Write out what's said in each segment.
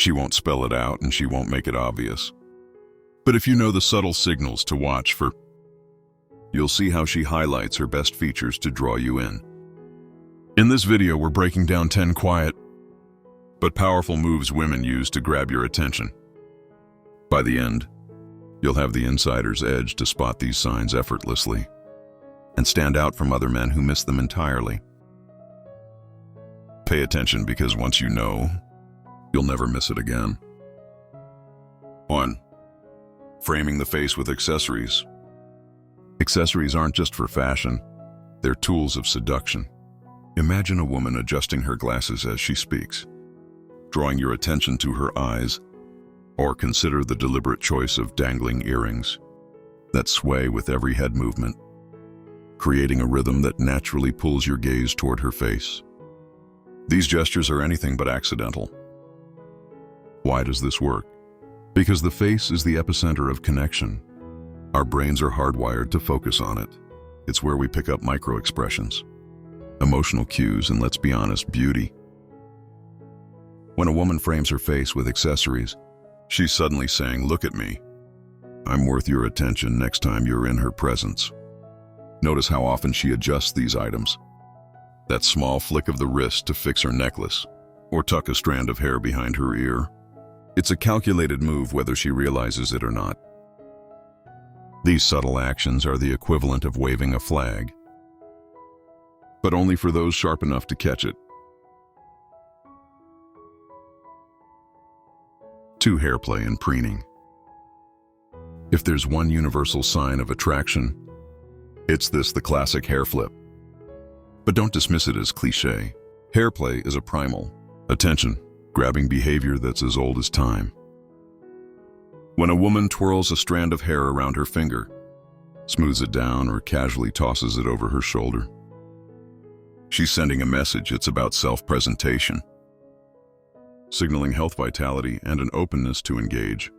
She won't spell it out and she won't make it obvious. But if you know the subtle signals to watch for, you'll see how she highlights her best features to draw you in. In this video, we're breaking down 10 quiet but powerful moves women use to grab your attention. By the end, you'll have the insider's edge to spot these signs effortlessly and stand out from other men who miss them entirely. Pay attention, because once you know, you'll never miss it again. 1. Framing the face with accessories. Accessories aren't just for fashion, they're tools of seduction. Imagine a woman adjusting her glasses as she speaks, drawing your attention to her eyes, or consider the deliberate choice of dangling earrings that sway with every head movement, creating a rhythm that naturally pulls your gaze toward her face. These gestures are anything but accidental. Why does this work? Because the face is the epicenter of connection. Our brains are hardwired to focus on it. It's where we pick up micro-expressions, emotional cues, and, let's be honest, beauty. When a woman frames her face with accessories, she's suddenly saying, "Look at me. I'm worth your attention next time you're in her presence." Notice how often she adjusts these items. That small flick of the wrist to fix her necklace, or tuck a strand of hair behind her ear. It's a calculated move whether she realizes it or not. These subtle actions are the equivalent of waving a flag, but only for those sharp enough to catch it. 2. Hairplay and preening. If there's one universal sign of attraction, it's this: the classic hair flip. But don't dismiss it as cliché. Hairplay is a primal, attention-grabbing behavior that's as old as time. When a woman twirls a strand of hair around her finger, smooths it down, or casually tosses it over her shoulder, she's sending a message. It's about self-presentation, signaling health, vitality, and an openness to engage.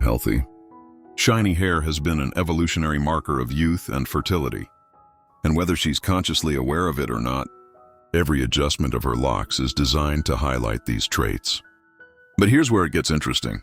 Healthy, shiny hair has been an evolutionary marker of youth and fertility. And whether she's consciously aware of it or not, every adjustment of her locks is designed to highlight these traits. But here's where it gets interesting.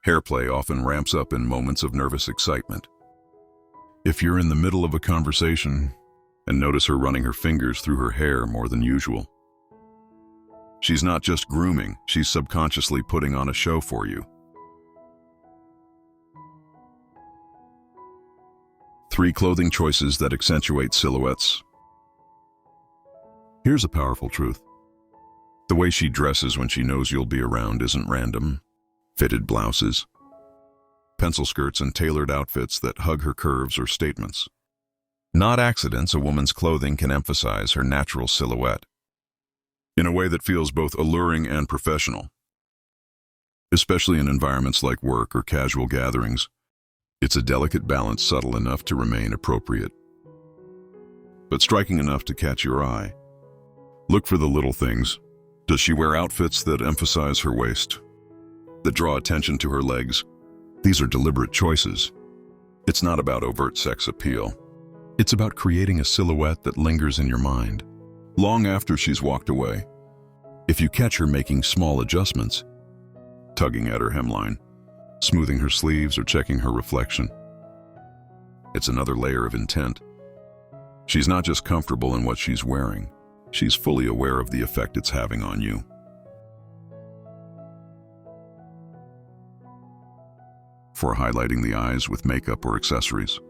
Hairplay often ramps up in moments of nervous excitement. If you're in the middle of a conversation and notice her running her fingers through her hair more than usual, she's not just grooming, she's subconsciously putting on a show for you. 3. Clothing choices that accentuate silhouettes. Here's a powerful truth. The way she dresses when she knows you'll be around isn't random. Fitted blouses, pencil skirts, and tailored outfits that hug her curves are statements. Not accidents. A woman's clothing can emphasize her natural silhouette in a way that feels both alluring and professional. Especially in environments like work or casual gatherings, it's a delicate balance, subtle enough to remain appropriate, but striking enough to catch your eye. Look for the little things. Does she wear outfits that emphasize her waist, that draw attention to her legs? These are deliberate choices. It's not about overt sex appeal. It's about creating a silhouette that lingers in your mind long after she's walked away. If you catch her making small adjustments, tugging at her hemline, smoothing her sleeves, or checking her reflection, it's another layer of intent. She's not just comfortable in what she's wearing, she's fully aware of the effect it's having on you. For highlighting the eyes with makeup or accessories.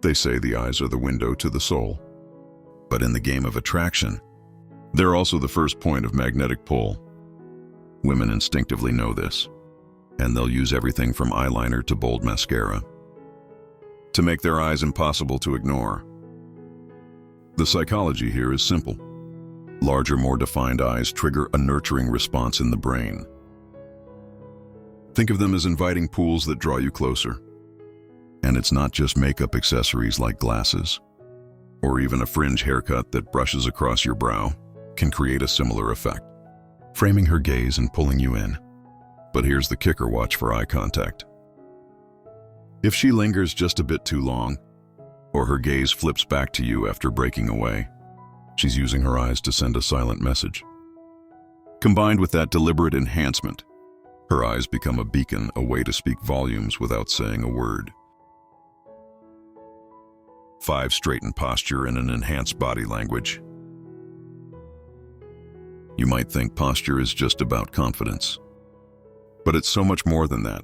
They say the eyes are the window to the soul. But in the game of attraction, they're also the first point of magnetic pull. Women instinctively know this, and they'll use everything from eyeliner to bold mascara to make their eyes impossible to ignore. The psychology here is simple. Larger, more defined eyes trigger a nurturing response in the brain. Think of them as inviting pools that draw you closer. And it's not just makeup. Accessories like glasses, or even a fringe haircut that brushes across your brow, can create a similar effect, framing her gaze and pulling you in. But here's the kicker: watch for eye contact. If she lingers just a bit too long, or her gaze flips back to you after breaking away, she's using her eyes to send a silent message. Combined with that deliberate enhancement, her eyes become a beacon, a way to speak volumes without saying a word. 5. Straighten posture and an enhanced body language. You might think posture is just about confidence, but it's so much more than that.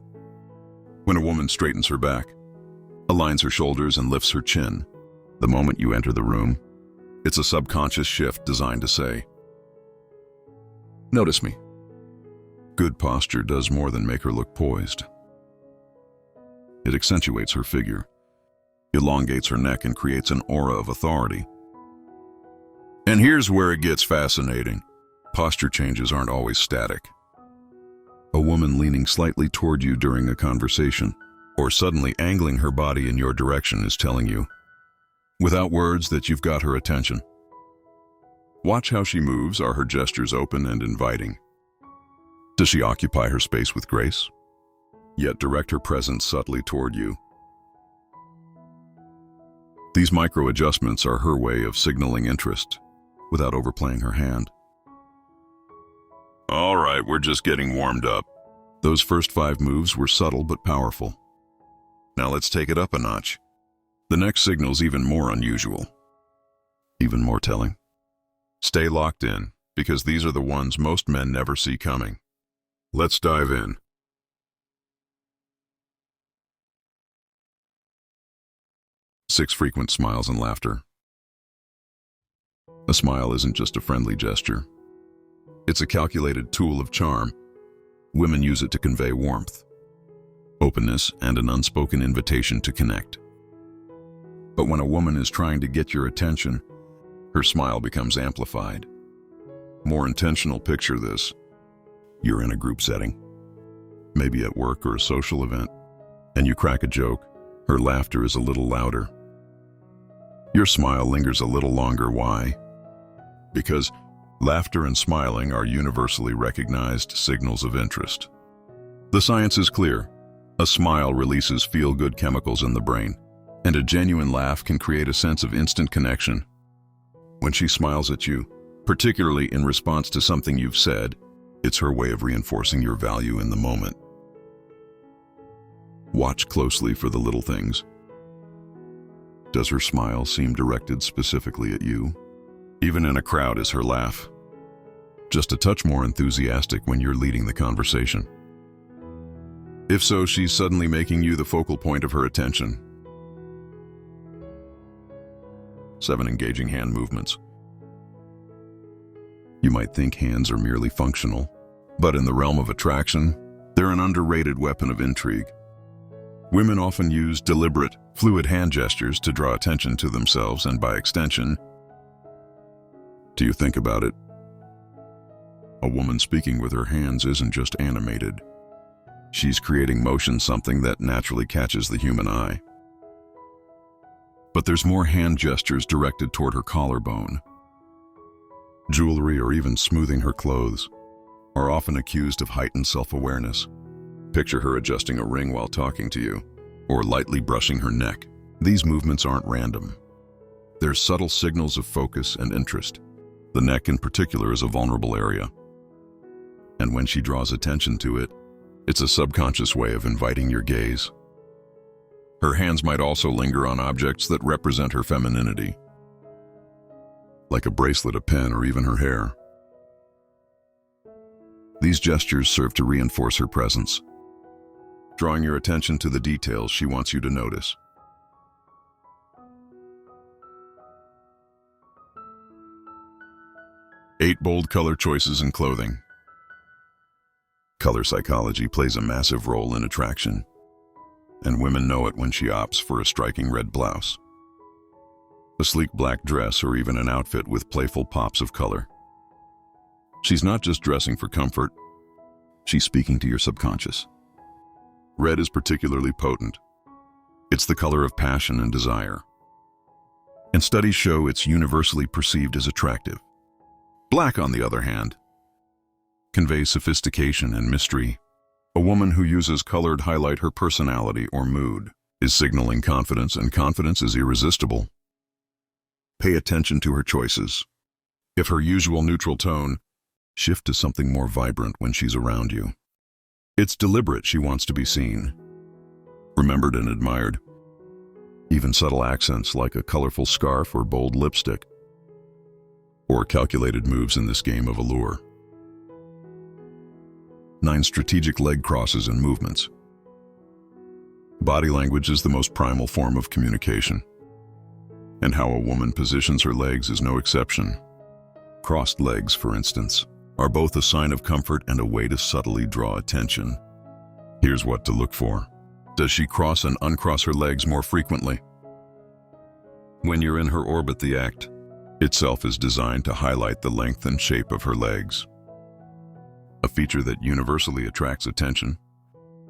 When a woman straightens her back, aligns her shoulders, and lifts her chin, the moment you enter the room, it's a subconscious shift designed to say, "Notice me." Good posture does more than make her look poised. It accentuates her figure, elongates her neck, and creates an aura of authority. And here's where it gets fascinating. Posture changes aren't always static. A woman leaning slightly toward you during a conversation, or suddenly angling her body in your direction, is telling you, without words, that you've got her attention. Watch how she moves. Are her gestures open and inviting? Does she occupy her space with grace, yet direct her presence subtly toward you? These micro adjustments are her way of signaling interest without overplaying her hand. All right, we're just getting warmed up. Those first 5 moves were subtle but powerful. Now let's take it up a notch. The next signal's even more unusual, even more telling. Stay locked in, because these are the ones most men never see coming. Let's dive in. 6. Frequent smiles and laughter. A smile isn't just a friendly gesture. It's a calculated tool of charm. Women use it to convey warmth, openness, and an unspoken invitation to connect. But when a woman is trying to get your attention, her smile becomes amplified. More intentional. Picture this. You're in a group setting, maybe at work or a social event, and you crack a joke. Her laughter is a little louder. Your smile lingers a little longer. Why? Because laughter and smiling are universally recognized signals of interest. The science is clear. A smile releases feel-good chemicals in the brain, and a genuine laugh can create a sense of instant connection. When she smiles at you, particularly in response to something you've said, it's her way of reinforcing your value in the moment. Watch closely for the little things. Does her smile seem directed specifically at you? Even in a crowd, is her laugh just a touch more enthusiastic when you're leading the conversation? If so, she's suddenly making you the focal point of her attention. 7. Engaging hand movements. You might think hands are merely functional, but in the realm of attraction, they're an underrated weapon of intrigue. Women often use deliberate, fluid hand gestures to draw attention to themselves and, by extension, do you think about it? A woman speaking with her hands isn't just animated. She's creating motion, something that naturally catches the human eye. But there's more. Hand gestures directed toward her collarbone, jewelry, or even smoothing her clothes are often accused of heightened self-awareness. Picture her adjusting a ring while talking to you, or lightly brushing her neck. These movements aren't random. They're subtle signals of focus and interest. The neck in particular is a vulnerable area, and when she draws attention to it, it's a subconscious way of inviting your gaze. Her hands might also linger on objects that represent her femininity, like a bracelet, a pen, or even her hair. These gestures serve to reinforce her presence, drawing your attention to the details she wants you to notice. 8. Bold color choices in clothing. Color psychology plays a massive role in attraction, and women know it when she opts for a striking red blouse, a sleek black dress, or even an outfit with playful pops of color. She's not just dressing for comfort, she's speaking to your subconscious. Red is particularly potent. It's the color of passion and desire, and studies show it's universally perceived as attractive. Black, on the other hand, conveys sophistication and mystery. A woman who uses color to highlight her personality or mood is signaling confidence, and confidence is irresistible. Pay attention to her choices. If her usual neutral tone Shift to something more vibrant when she's around you. It's deliberate. She wants to be seen, remembered and admired. Even subtle accents like a colorful scarf or bold lipstick, or calculated moves in this game of allure. 9. Strategic leg crosses and movements. Body language is the most primal form of communication, and how a woman positions her legs is no exception. Crossed legs, for instance, are both a sign of comfort and a way to subtly draw attention. Here's what to look for. Does she cross and uncross her legs more frequently? When you're in her orbit, the act itself is designed to highlight the length and shape of her legs, a feature that universally attracts attention.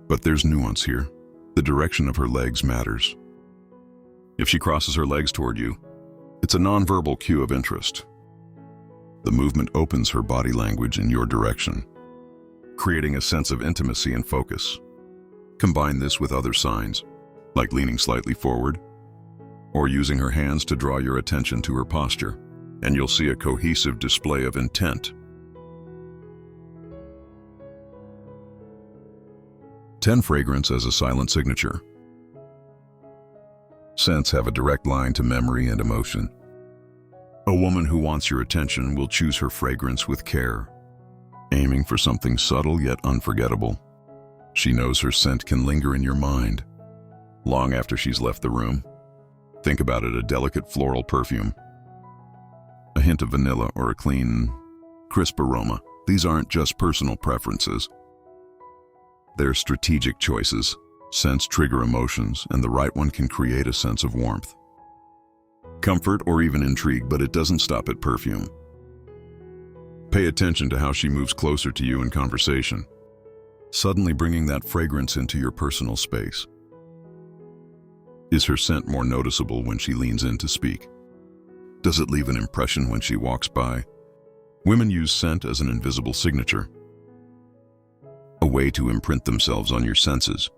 But there's nuance here. The direction of her legs matters. If she crosses her legs toward you, it's a nonverbal cue of interest. The movement opens her body language in your direction, creating a sense of intimacy and focus. Combine this with other signs, like leaning slightly forward, or using her hands to draw your attention to her posture, and you'll see a cohesive display of intent. 10. Fragrance as a silent signature. Scents have a direct line to memory and emotion. A woman who wants your attention will choose her fragrance with care, aiming for something subtle yet unforgettable. She knows her scent can linger in your mind long after she's left the room. Think about it: a delicate floral perfume, a hint of vanilla, or a clean, crisp aroma. These aren't just personal preferences. They're strategic choices. Scents trigger emotions, and the right one can create a sense of warmth, comfort, or even intrigue, but it doesn't stop at perfume. Pay attention to how she moves closer to you in conversation, suddenly bringing that fragrance into your personal space. Is her scent more noticeable when she leans in to speak? Does it leave an impression when she walks by? Women use scent as an invisible signature, a way to imprint themselves on your senses.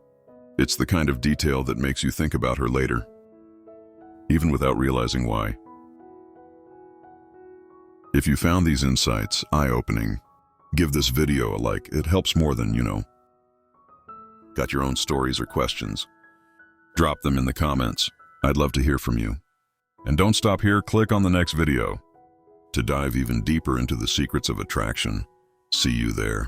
It's the kind of detail that makes you think about her later, even without realizing why. If you found these insights eye-opening, give this video a like. It helps more than you know. Got your own stories or questions? Drop them in the comments. I'd love to hear from you. And don't stop here. Click on the next video to dive even deeper into the secrets of attraction. See you there.